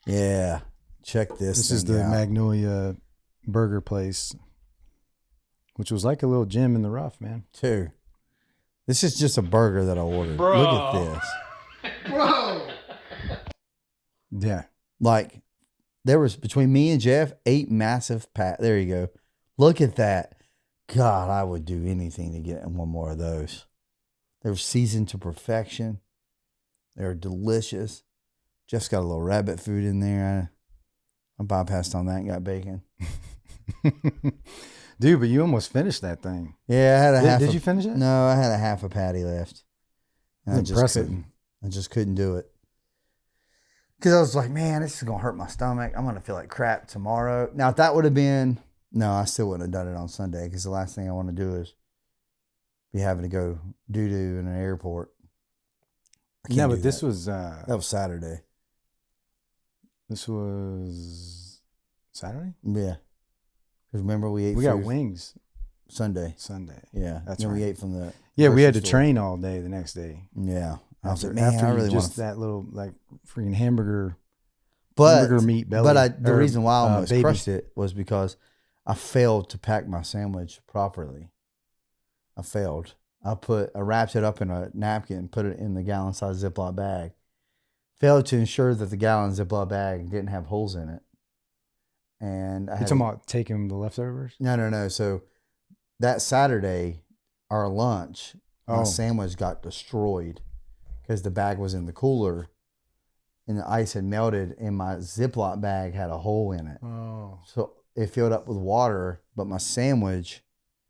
Yeah. Check this. This is thing the out. Magnolia Burger Place, which was like a little gym in the rough, man. Dude, this is just a burger that I ordered. Bro. Look at this. Bro. Yeah. Like, there was, between me and Jeff, 8 massive pat. There you go. Look at that. God, I would do anything to get one more of those. They were seasoned to perfection. They were delicious. Jeff's got a little rabbit food in there. I bypassed on that and got bacon. Dude, but you almost finished that thing. Yeah, I had a half. Did you finish it? No, I had a half a patty left. And That's impressive. I just couldn't do it. Because I was like, man, this is going to hurt my stomach. I'm going to feel like crap tomorrow. Now, if that would have been, no, I still wouldn't have done it on Sunday, because the last thing I want to do is be having to go doo-doo in an airport. I can't Yeah, do but this that. was That was Saturday. this was Saturday? Yeah. Because remember, we ate We got food wings Sunday. Sunday. Yeah. That's then we right. ate from the Yeah, we had to grocery store. train all day the next day. Yeah. I was After, like, man, after I you really want just to. that little like freaking hamburger But meat belly. But the or, reason why I almost baby. crushed it was because I failed to pack my sandwich properly. I failed. I wrapped it up in a napkin and put it in the gallon size Ziploc bag. Failed to ensure that the gallon Ziploc bag didn't have holes in it. And I You had talking about taking the leftovers? no. So that Saturday, our lunch, my Oh. sandwich got destroyed because the bag was in the cooler and the ice had melted and my Ziploc bag had a hole in it. Oh. So it filled up with water, but my sandwich,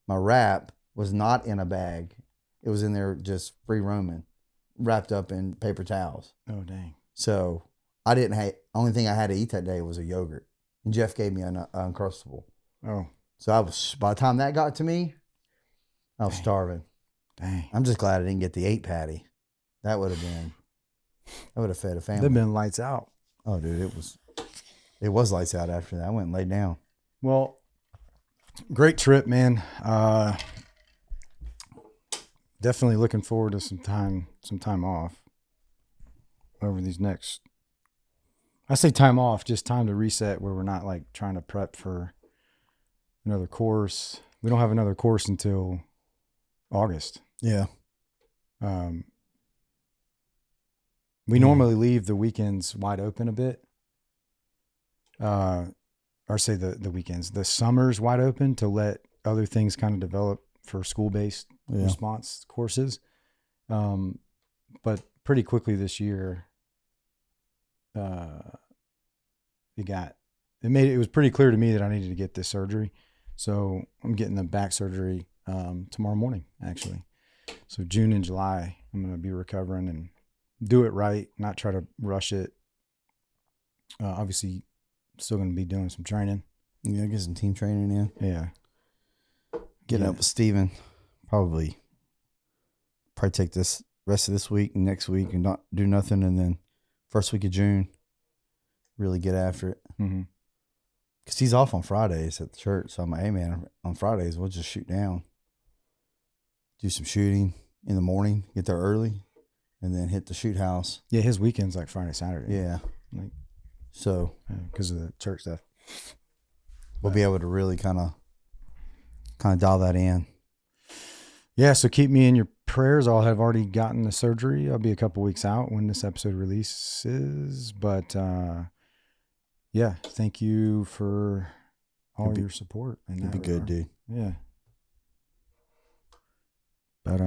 my wrap, was not in a bag. It was in there just free roaming, wrapped up in paper towels. Oh dang. So I didn't have, only thing I had to eat that day was a yogurt. And Jeff gave me an Uncrustable. Oh, So I was, by the time that got to me, I was Dang. starving. dang. I'm just glad I didn't get the 8 patty. That would have fed a family. They've been lights out. Oh, dude, it was lights out after that. I went and laid down. Well, great trip, man. Definitely looking forward to some time off over these next. I say time off, just time to reset where we're not like trying to prep for another course. We don't have another course until August. Yeah. We normally leave the weekends wide open a bit. Or say the weekends, the summers wide open to let other things kind of develop for school-based Yeah. response courses. But pretty quickly this year, it was pretty clear to me that I needed to get this surgery. So I'm getting the back surgery tomorrow morning, actually. So June and July, I'm going to be recovering and do it right, not try to rush it. Obviously, still going to be doing some training. Yeah, get some team training in. Yeah. Getting Yeah. up with Steven. Probably take this rest of this week and next week and not do nothing. And then first week of June, really get after it. Mm-hmm. Because he's off on Fridays at the church. So I'm like, hey, man, on Fridays, we'll just shoot down. Do some shooting in the morning, get there early, and then hit the shoot house. Yeah, his weekend's like Friday, Saturday. Yeah. Like, So because of the church stuff. we'll be able to really kind of dial that in. Yeah, so keep me in your prayers. I'll have already gotten the surgery. I'll be a couple weeks out when this episode releases. But yeah, thank you for all your support. You'll be good, dude. Yeah. But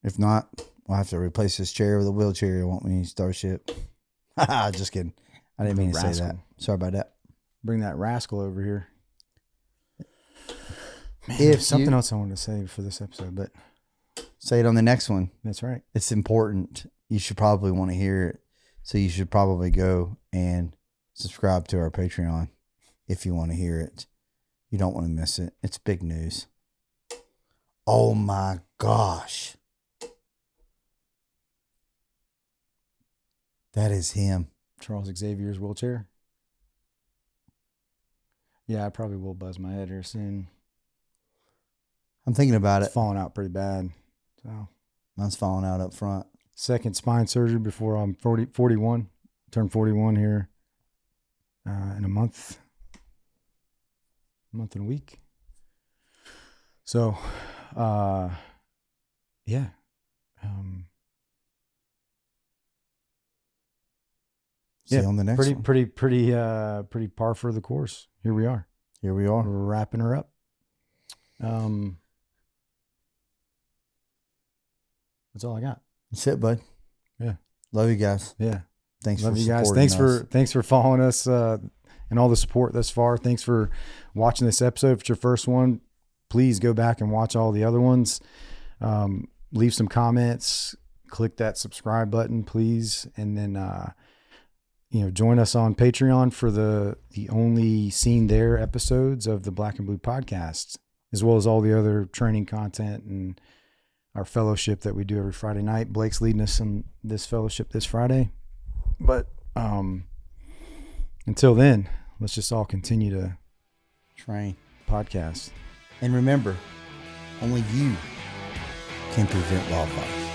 If not, we'll have to replace this chair with a wheelchair, won't we, Starship? Just kidding. I didn't mean to say that. Rascal. Sorry about that. bring that rascal over here. If something you else I wanted to say for this episode, but say it on the next one, that's right. it's important. You should probably want to hear it. So you should probably go and subscribe to our Patreon if you want to hear it. You don't want to miss it. It's big news. Oh my gosh. That is him. Charles Xavier's wheelchair. Yeah, I probably will buzz my head here soon. I'm thinking about It's it. falling out pretty bad. So Mine's falling out up front. second spine surgery before I'm 41. Turn 41 here in a month and a week. So, yeah. See you on the next one. Pretty par for the course. Here we are. Here we are. We're wrapping her up. That's all I got. That's it, bud. Yeah. Love you guys. Yeah. Thanks Love for you guys. supporting Thanks for following us and all the support thus far. Thanks for watching this episode. If it's your first one, please go back and watch all the other ones. Leave some comments. Click that subscribe button, please, and then join us on Patreon for the only seen there episodes of the Blk Blu Podcast, as well as all the other training content and our fellowship that we do every Friday night. Blake's leading us in this fellowship this Friday. But until then, let's just all continue to Train. podcast. And remember, only you can prevent wildfires.